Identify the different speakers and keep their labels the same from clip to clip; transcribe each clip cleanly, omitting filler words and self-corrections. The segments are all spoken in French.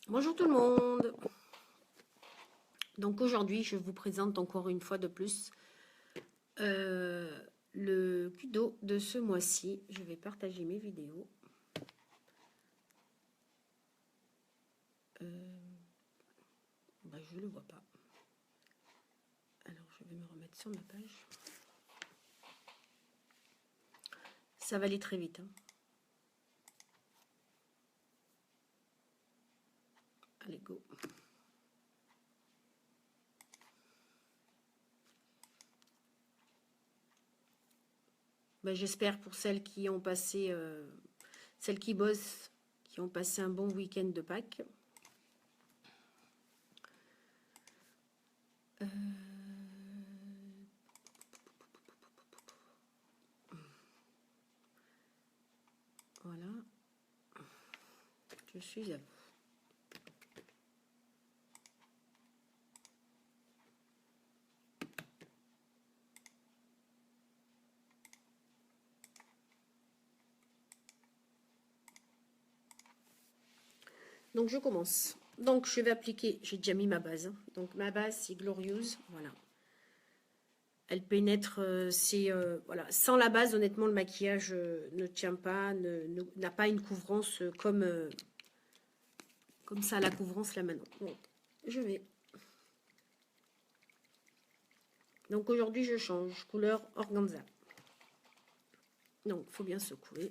Speaker 1: Bonjour tout le monde. Donc aujourd'hui, je vous présente encore une fois de plus le Kudo de ce mois-ci. Je vais partager mes vidéos. Je ne le vois pas. Alors je vais me remettre sur ma page. Ça va aller très vite. Allez, go. J'espère pour celles qui ont passé, celles qui bossent, qui ont passé un bon week-end de Pâques. Voilà. Je suis à vous. Donc je commence. Donc je vais appliquer, j'ai déjà mis ma base. Donc ma base c'est Glorious, voilà. Elle pénètre, voilà. Sans la base, honnêtement, le maquillage ne tient pas, n'a pas une couvrance comme ça, la couvrance là maintenant. Donc je vais. Donc aujourd'hui je change couleur organza. Donc il faut bien secouer.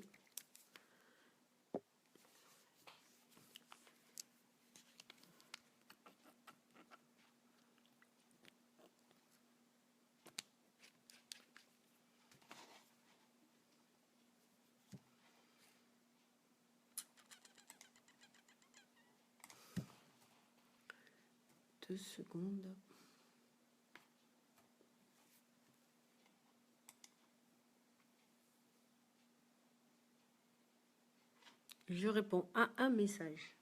Speaker 1: 2 secondes. Je réponds à un message.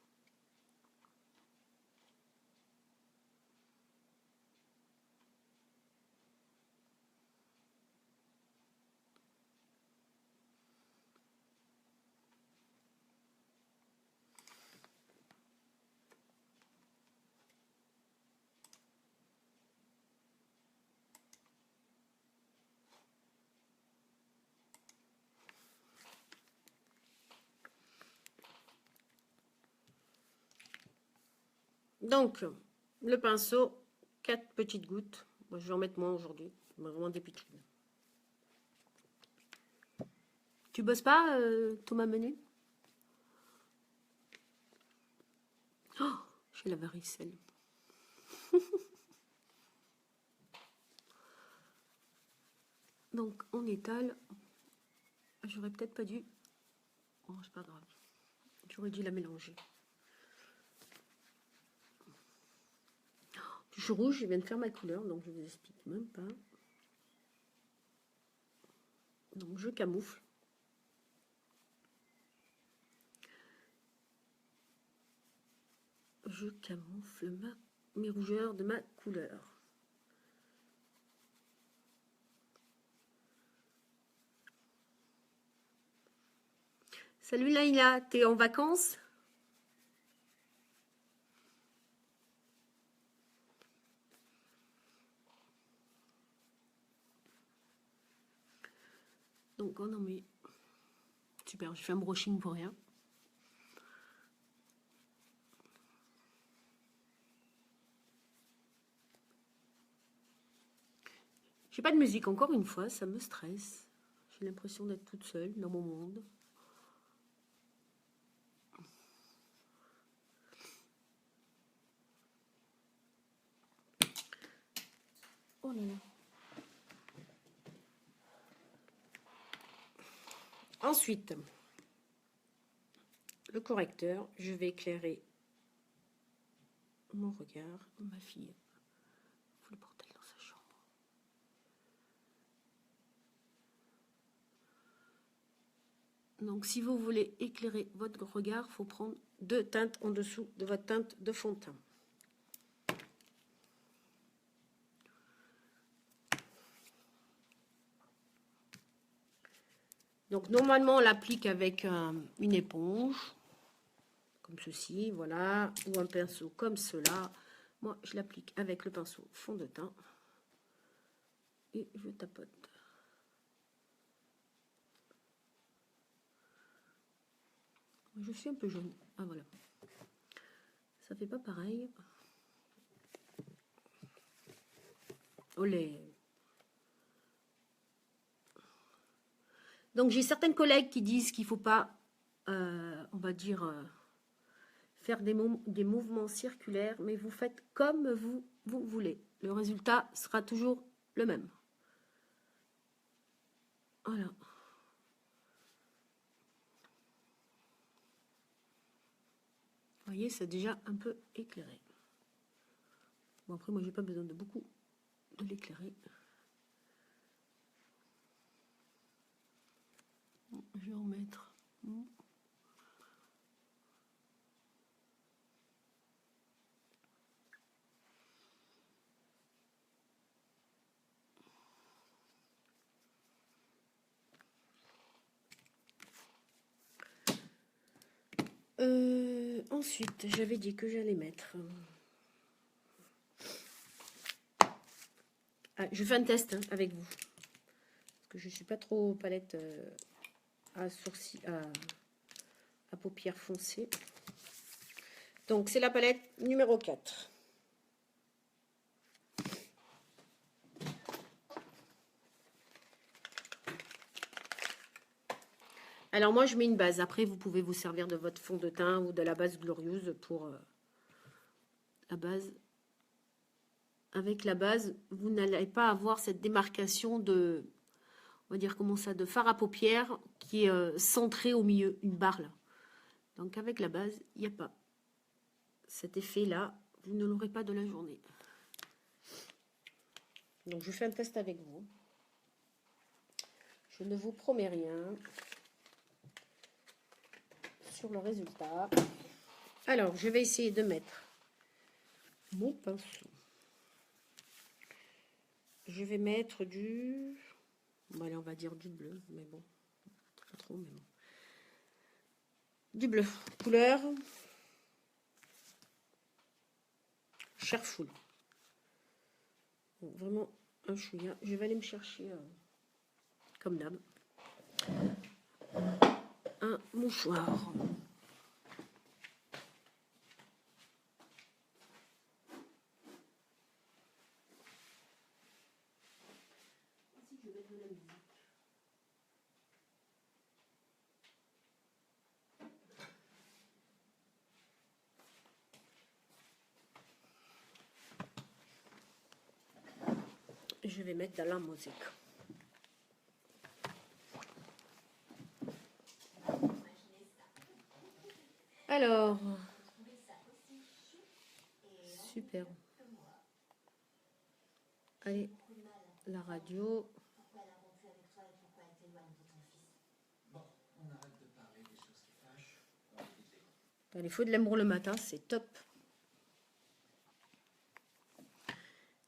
Speaker 1: Donc le pinceau, 4 petites gouttes. Moi, je vais en mettre moins aujourd'hui. Vraiment des petites. Tu bosses pas, Thomas Menu? Oh, j'ai la varicelle. Donc on étale. J'aurais peut-être pas dû. Oh, c'est pas grave. J'aurais dû la mélanger. Du chou rouge, je viens de faire ma couleur, donc je vous explique même pas. Donc je camoufle. Je camoufle mes rougeurs de ma couleur. Salut Laïla, t'es en vacances? Donc on en met. Super, je fais un brushing pour rien. J'ai pas de musique encore une fois, ça me stresse. J'ai l'impression d'être toute seule dans mon monde. Oh là là. Ensuite, le correcteur, je vais éclairer mon regard. Ma fille fout le bordel dans sa chambre. Donc si vous voulez éclairer votre regard, il faut prendre 2 teintes en dessous de votre teinte de fond de teint. Donc normalement on l'applique avec une éponge, comme ceci, voilà, ou un pinceau comme cela. Moi, je l'applique avec le pinceau fond de teint et je tapote. Je suis un peu jaune. Ah voilà. Ça fait pas pareil. Olé. Donc j'ai certaines collègues qui disent qu'il ne faut pas, on va dire, faire des mouvements circulaires, mais vous faites comme vous voulez. Le résultat sera toujours le même. Voilà. Vous voyez, c'est déjà un peu éclairé. Bon, après, moi, j'ai pas besoin de beaucoup de l'éclairer. Je vais en mettre. Ensuite, j'avais dit que j'allais mettre... Ah, je fais un test avec vous. Parce que je ne suis pas trop palette à sourcils, à paupières foncées. Donc, c'est la palette numéro 4. Alors, moi, je mets une base. Après, vous pouvez vous servir de votre fond de teint ou de la base Glorieuse pour la base. Avec la base, vous n'allez pas avoir cette démarcation de, on va dire comment ça, de fard à paupières qui est centré au milieu, une barre là. Donc, avec la base, il n'y a pas cet effet-là. Vous ne l'aurez pas de la journée. Donc, je fais un test avec vous. Je ne vous promets rien sur le résultat. Alors, je vais essayer de mettre mon pinceau. Je vais mettre du... Bon, allez, on va dire du bleu, mais bon, pas trop, mais bon. Du bleu, couleur Cherfoul. Bon, vraiment un chouïa. Je vais aller me chercher, comme d'hab, un mouchoir. Je vais mettre dans la musique. Alors, super. Allez, la radio. Il faut de l'amour le matin, c'est top.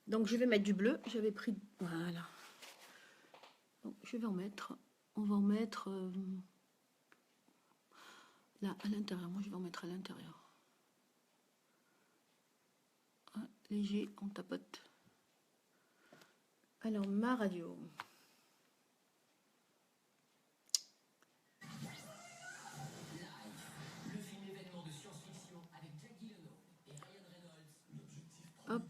Speaker 1: Donc, je vais mettre du bleu. J'avais pris... Voilà. Donc, je vais en mettre... On va en mettre... là, à l'intérieur. Moi, je vais en mettre à l'intérieur. Léger, on tapote. Alors, ma radio. Hop.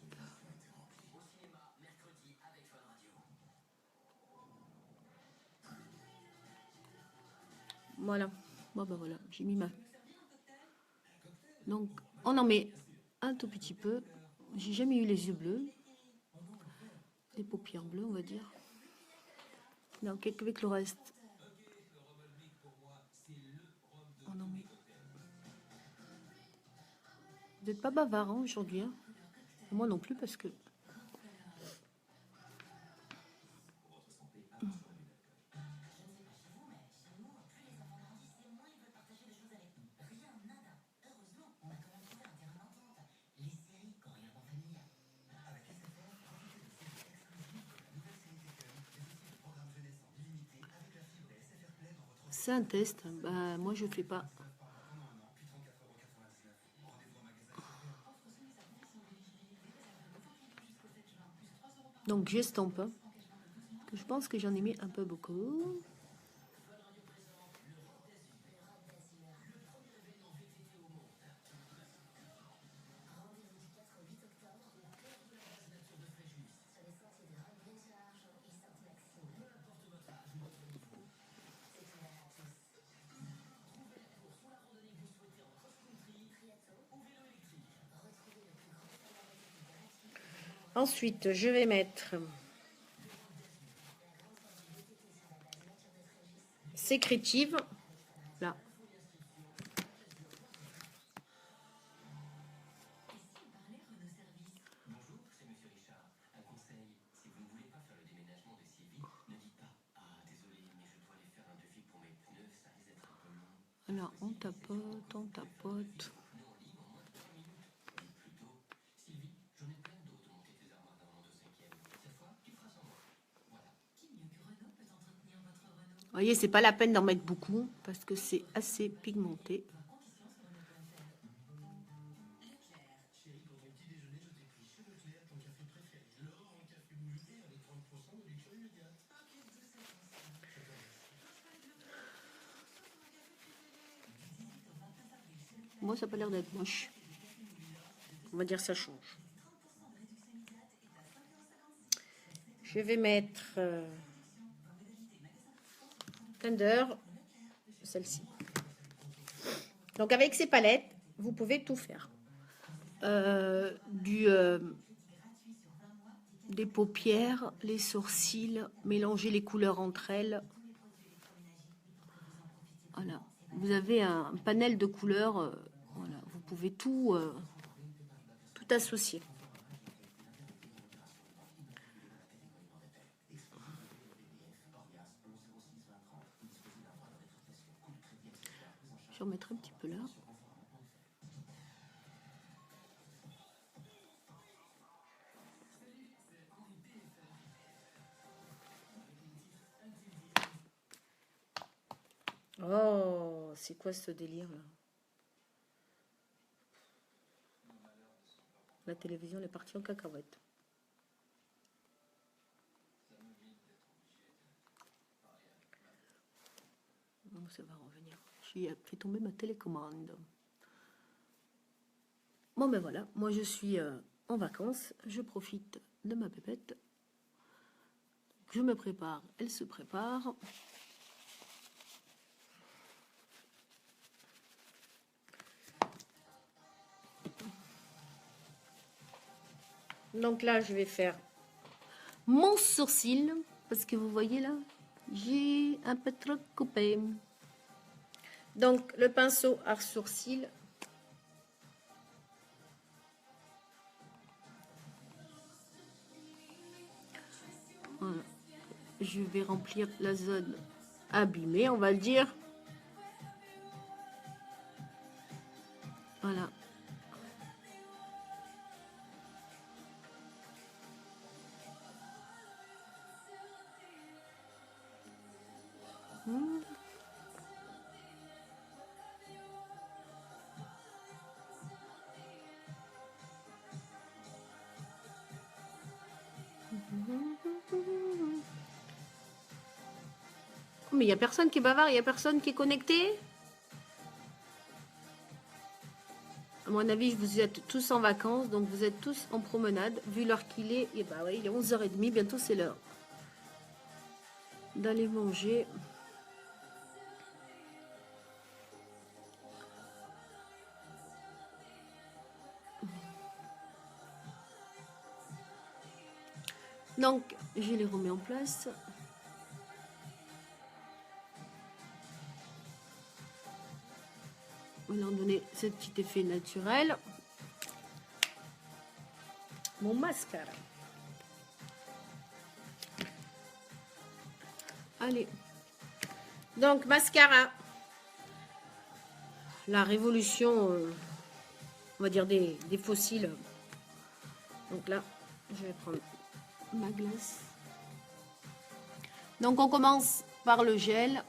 Speaker 1: Voilà. Bon, ben voilà, j'ai mis ma... Donc, on en met un tout petit peu. J'ai jamais eu les yeux bleus. Les paupières bleues, on va dire. Donc, avec le reste, on en met. Vous n'êtes pas bavard hein, aujourd'hui. Hein. Moi non plus, parce que... C'est un test. Bah, moi, je fais pas. Donc j'estompe. Je pense que j'en ai mis un peu beaucoup. Ensuite, je vais mettre sécrétive, là. Alors, on tapote, on tapote. Vous voyez, c'est pas la peine d'en mettre beaucoup parce que c'est assez pigmenté. Moi, ça n'a pas l'air d'être moche. On va dire ça change. Je vais mettre Tender, celle-ci. Donc avec ces palettes, vous pouvez tout faire. Des paupières, les sourcils, mélanger les couleurs entre elles. Voilà. Vous avez un panel de couleurs. Voilà. Vous pouvez tout associer. Je vais remettre un petit peu là. Oh, c'est quoi ce délire là? La télévision est partie en cacahuète. Non, ça va revenir. J'ai fait tomber ma télécommande. Bon ben voilà, moi je suis en vacances, je profite de ma pépette. Je me prépare, elle se prépare. Donc là, je vais faire mon sourcil, parce que vous voyez là, j'ai un peu trop coupé. Donc le pinceau à sourcil. Voilà. Je vais remplir la zone abîmée, on va le dire. Voilà. Mais il n'y a personne qui est bavard, il n'y a personne qui est connecté. À mon avis, vous êtes tous en vacances, donc vous êtes tous en promenade. Vu l'heure qu'il est, et bah ouais, il est 11h30, bientôt c'est l'heure d'aller manger. Donc, je les remets en place. On va leur donner ce petit effet naturel. Mon mascara. Allez. Donc, mascara. La révolution, on va dire, des fossiles. Donc là, je vais prendre ma glace. Donc, on commence par le gel.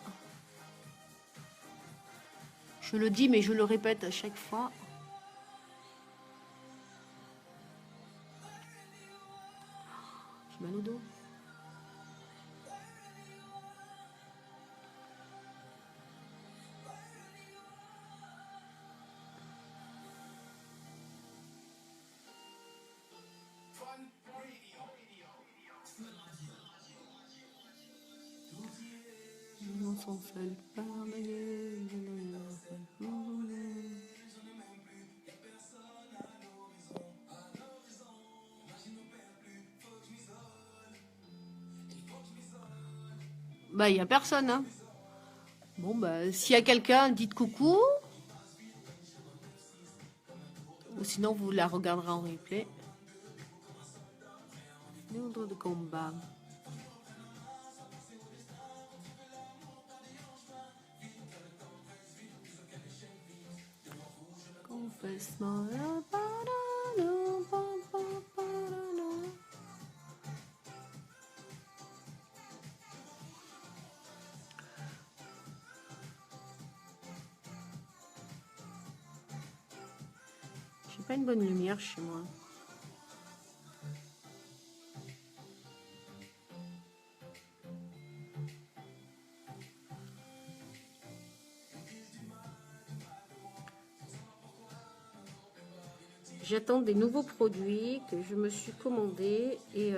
Speaker 1: Je le dis, mais je le répète à chaque fois. Je le dos. On s'en fait pardonner. Bah, il n'y a personne, hein. Bon, bah, s'il y a quelqu'un, dites coucou. Ou sinon, vous la regarderez en replay. L'ordre de combat. Confesse-moi. J'ai pas une bonne lumière chez moi. J'attends des nouveaux produits que je me suis commandés et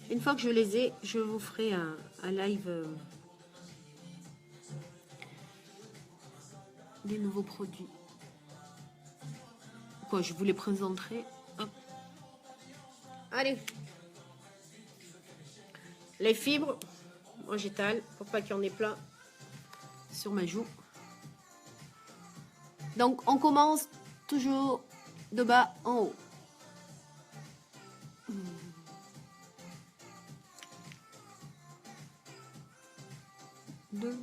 Speaker 1: une fois que je les ai, je vous ferai un live des nouveaux produits. Quoi, je vous les présenterai. Hop. Allez. Les fibres, moi j'étale pour pas qu'il y en ait plein sur ma joue. Donc on commence toujours de bas en haut. Deux.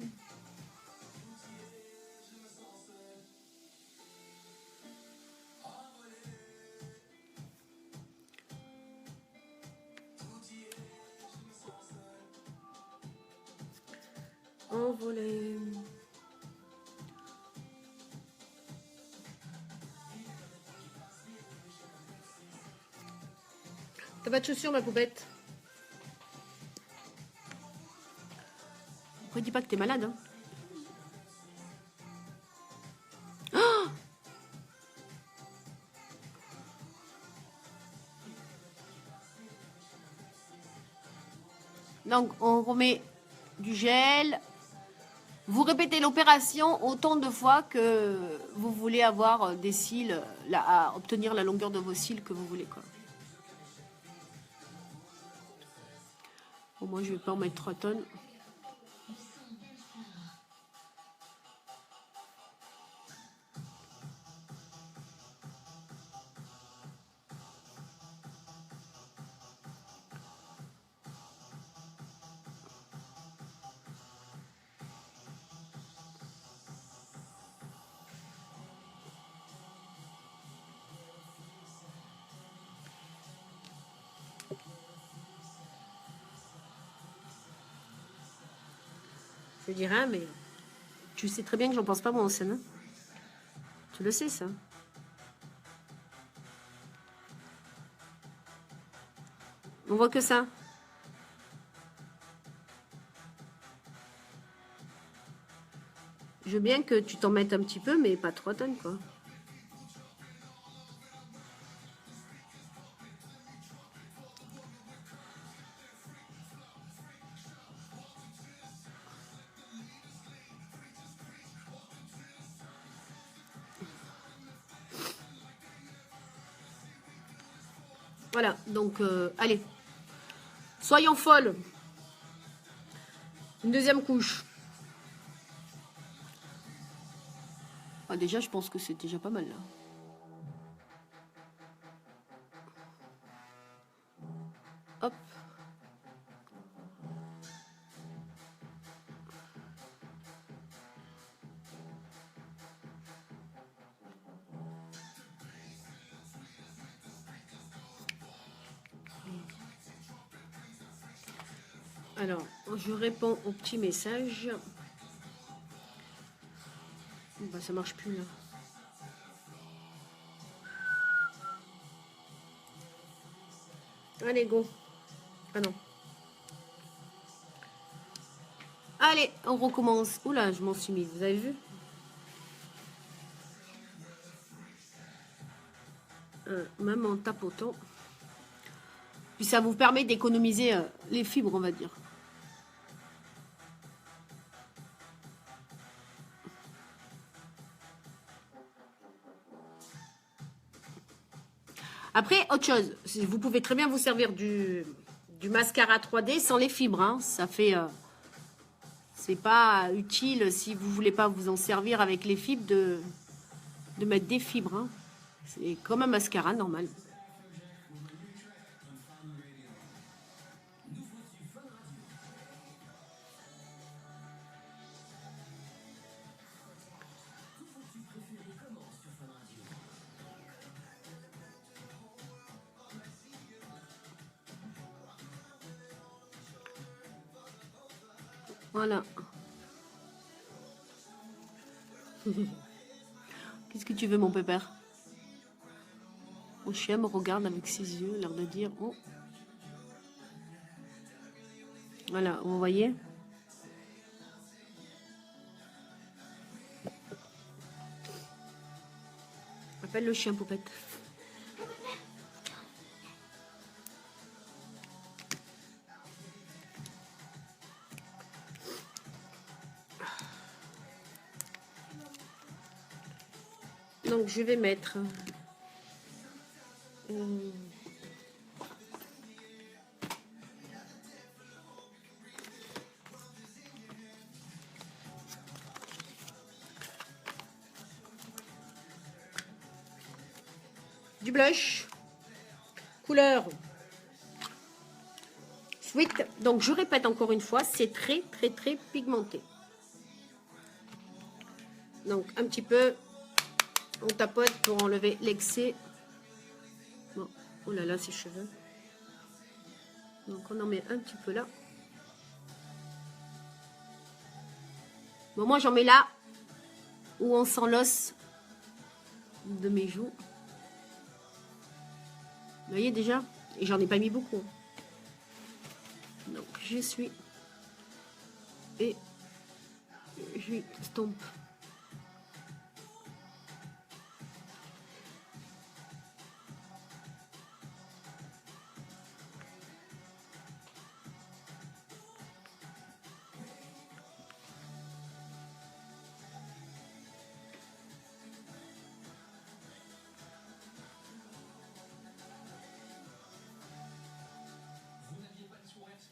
Speaker 1: Envolé. T'as pas de chaussures, ma poupette? Après, dis pas que t'es malade. Hein. Oh, donc, on remet du gel. Vous répétez l'opération autant de fois que vous voulez avoir des cils, à obtenir la longueur de vos cils que vous voulez, quoi. Bon, moi, je vais pas en mettre 3 tonnes. Je dirais, mais tu sais très bien que j'en pense pas moi en scène. Hein. Tu le sais, ça. On voit que ça. Je veux bien que tu t'en mettes un petit peu, mais pas 3 tonnes, quoi. Voilà, donc allez, soyons folles. Une deuxième couche. Ah, déjà, je pense que c'est déjà pas mal là. Hop. Alors, je réponds au petit message. Bah, ça marche plus là. Allez, go. Ah non. Allez, on recommence. Oula, je m'en suis mise, vous avez vu? Même en tapotant. Puis ça vous permet d'économiser les fibres, on va dire. Après, autre chose, vous pouvez très bien vous servir du mascara 3D sans les fibres. Hein. Ça fait... c'est pas utile si vous voulez pas vous en servir avec les fibres de mettre des fibres. Hein. C'est comme un mascara normal. Voilà. Qu'est-ce que tu veux, mon pépère? Mon chien me regarde avec ses yeux, l'air de dire oh. Voilà, vous voyez? Appelle le chien, poupette. Donc, je vais mettre... du blush. Couleur Sweet. Donc, je répète encore une fois, c'est très, très, très pigmenté. Donc, un petit peu, on tapote pour enlever l'excès. Bon, oh là là, ses cheveux. Donc, on en met un petit peu là. Bon, moi, j'en mets là où on sent l'os de mes joues. Vous voyez déjà? Et j'en ai pas mis beaucoup. Donc, j'essuie. Et je stompe.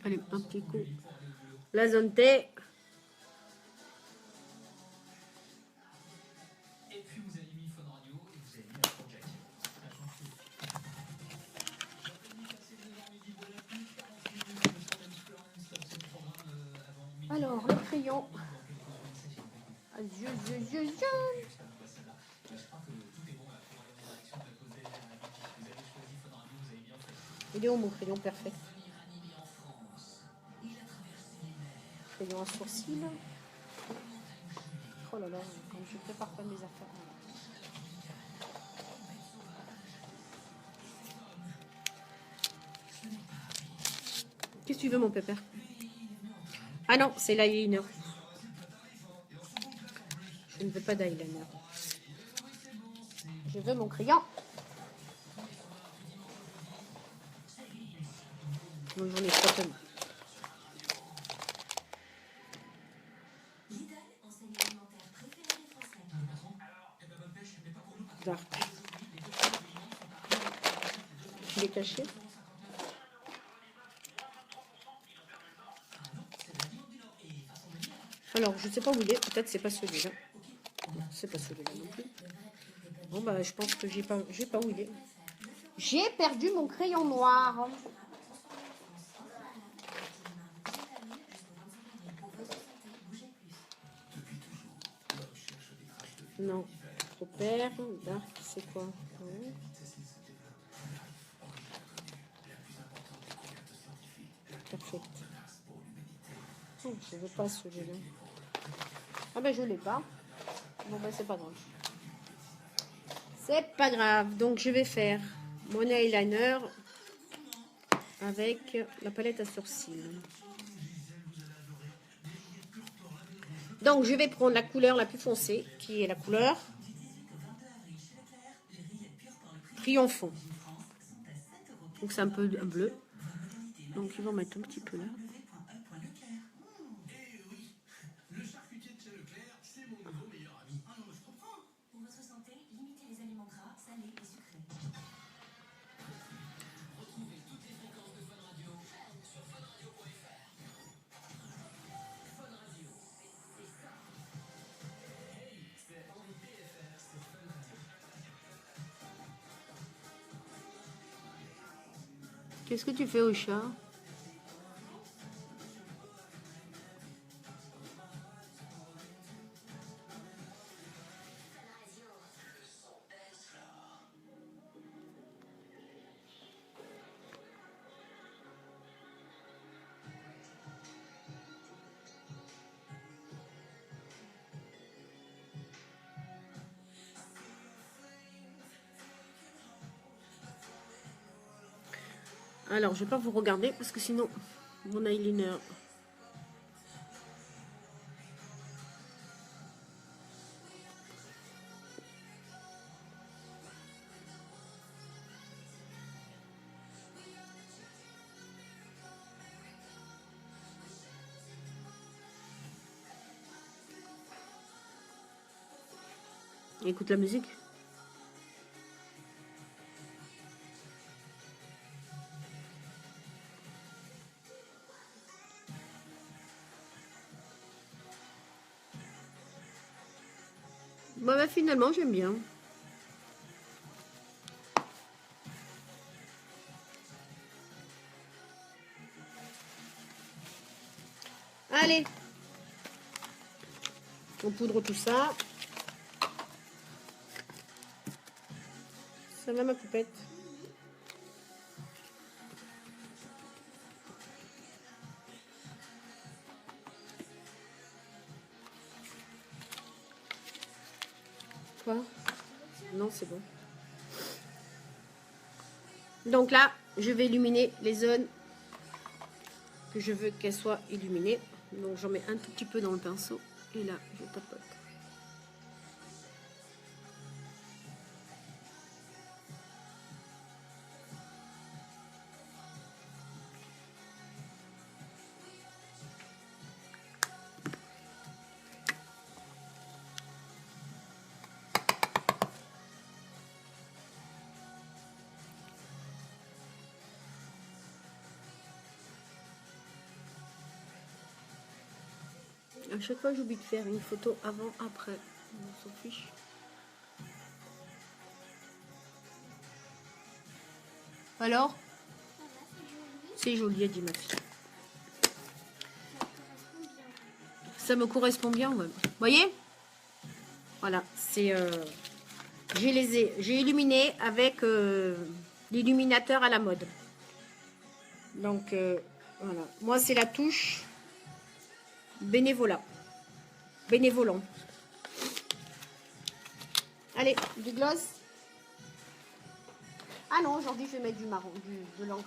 Speaker 1: Allez, un petit coup. La zone T. Alors, le crayon. Il est où mon crayon parfait? Crayon à sourcils. Oh là là, quand je prépare pas mes affaires. Qu'est-ce que tu veux, mon pépère? Ah non, c'est l'eyeliner. Je ne veux pas d'eyeliner. Je veux mon crayon. Donc, j'en ai trois tonnes. Dark. Je l'ai caché. Alors, je ne sais pas où il est. Peut-être c'est pas celui-là. Non, c'est pas celui-là non plus. Bon, bah, je pense que j'ai pas où il est. J'ai perdu mon crayon noir. Non, trop père. Dark, c'est quoi? Perfect. Oh, je veux pas celui-là. Ah ben je l'ai pas. Bon ben c'est pas grave. C'est pas grave. Donc je vais faire mon eyeliner avec la palette à sourcils. Donc, je vais prendre la couleur la plus foncée, qui est la couleur Triomphant. Donc, c'est un peu un bleu. Donc, ils vont mettre un petit peu là. Qu'est-ce que tu fais au chat? Alors, je ne vais pas vous regarder parce que sinon, mon eyeliner... Écoute la musique. Bon, bah, finalement, j'aime bien. Allez. On poudre tout ça. Ça va, ma poupette? Quoi? Non, c'est bon. Donc là, je vais illuminer les zones que je veux qu'elles soient illuminées. Donc j'en mets un tout petit peu dans le pinceau. Et là, je tapote. À chaque fois, j'oublie de faire une photo avant-après. On s'en fiche. Alors? C'est joli, a dit ma fille. Ça me correspond bien, ouais. Vous voyez? Voilà, c'est... j'ai illuminé avec l'illuminateur à la mode. Donc, voilà. Moi, c'est la touche bénévolat. Bénévolant. Allez, du gloss. Ah non, aujourd'hui, je vais mettre du marron, de l'encre.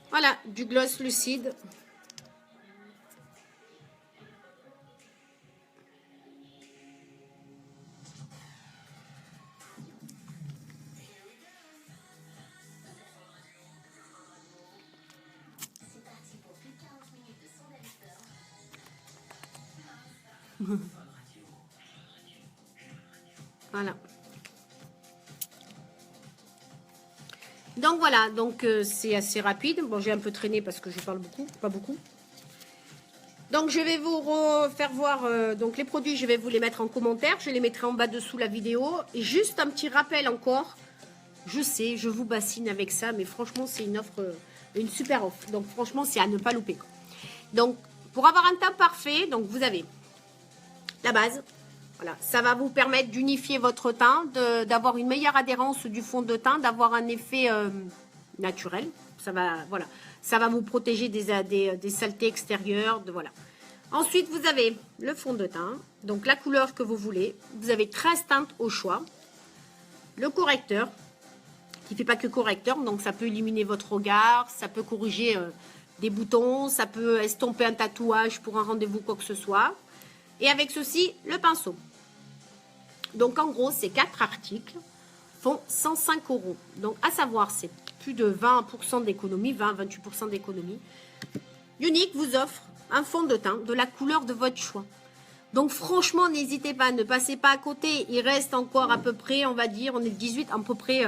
Speaker 1: Voilà, du gloss lucide. Voilà. Donc voilà, donc c'est assez rapide. Bon, j'ai un peu traîné parce que je parle beaucoup, pas beaucoup. Donc je vais vous faire voir donc les produits, je vais vous les mettre en commentaire. Je les mettrai en bas dessous la vidéo. Et juste un petit rappel encore. Je sais, je vous bassine avec ça, mais franchement, c'est une offre, une super offre. Donc franchement, c'est à ne pas louper. Donc, pour avoir un teint parfait, donc vous avez la base. Voilà, ça va vous permettre d'unifier votre teint, d'avoir une meilleure adhérence du fond de teint, d'avoir un effet naturel. Ça va, voilà, ça va vous protéger des saletés extérieures. Voilà. Ensuite, vous avez le fond de teint, donc la couleur que vous voulez. Vous avez 13 teintes au choix. le correcteur, qui ne fait pas que correcteur, donc ça peut éliminer votre regard, ça peut corriger des boutons, ça peut estomper un tatouage pour un rendez-vous, quoi que ce soit. Et avec ceci, le pinceau. Donc en gros, ces 4 articles font 105 €. Donc à savoir, c'est plus de 20% d'économie, 20-28% d'économie. Younique vous offre un fond de teint de la couleur de votre choix. Donc franchement, n'hésitez pas, ne passez pas à côté. Il reste encore à peu près, on va dire, on est le 18, à peu près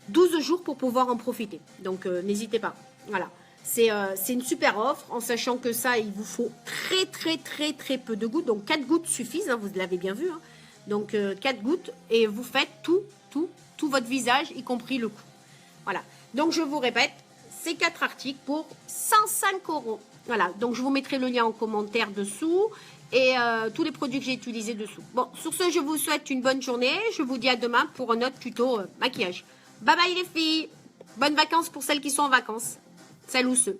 Speaker 1: 12 jours pour pouvoir en profiter. Donc n'hésitez pas. Voilà. C'est une super offre, en sachant que ça, il vous faut très peu de gouttes. Donc 4 gouttes suffisent, hein, vous l'avez bien vu. Hein. Donc 4 gouttes et vous faites tout votre visage, y compris le cou. Voilà. Donc je vous répète, ces 4 articles pour 105 €. Voilà. Donc je vous mettrai le lien en commentaire dessous et tous les produits que j'ai utilisés dessous. Bon, sur ce, je vous souhaite une bonne journée. Je vous dis à demain pour un autre tuto maquillage. Bye bye les filles. Bonnes vacances pour celles qui sont en vacances. Salut ceux.